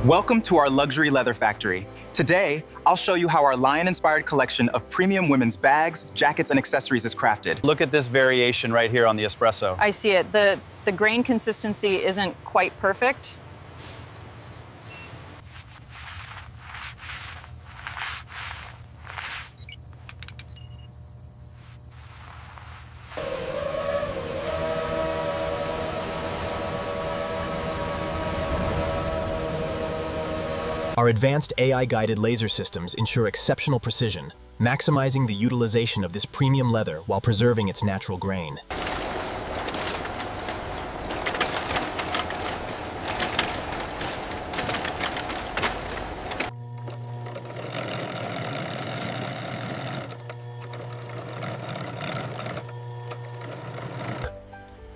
Welcome to our luxury leather factory. Today, I'll show you how our lion-inspired collection of premium women's bags, jackets, and accessories is crafted. Look at this variation right here on the espresso. I see it. The grain consistency isn't quite perfect. Our advanced AI-guided laser systems ensure exceptional precision, maximizing the utilization of this premium leather while preserving its natural grain.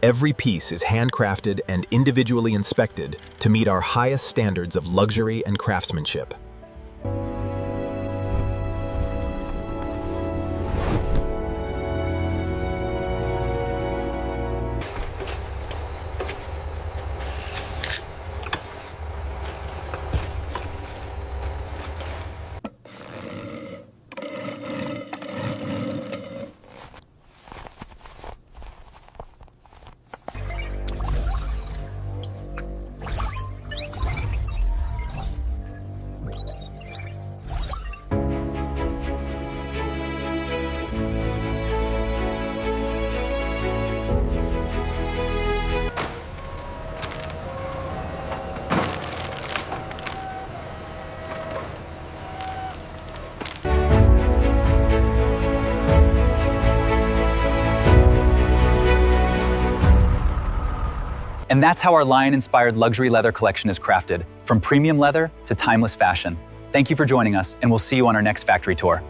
Every piece is handcrafted and individually inspected to meet our highest standards of luxury and craftsmanship. And that's how our lion-inspired luxury leather collection is crafted, from premium leather to timeless fashion. Thank you for joining us, and we'll see you on our next factory tour.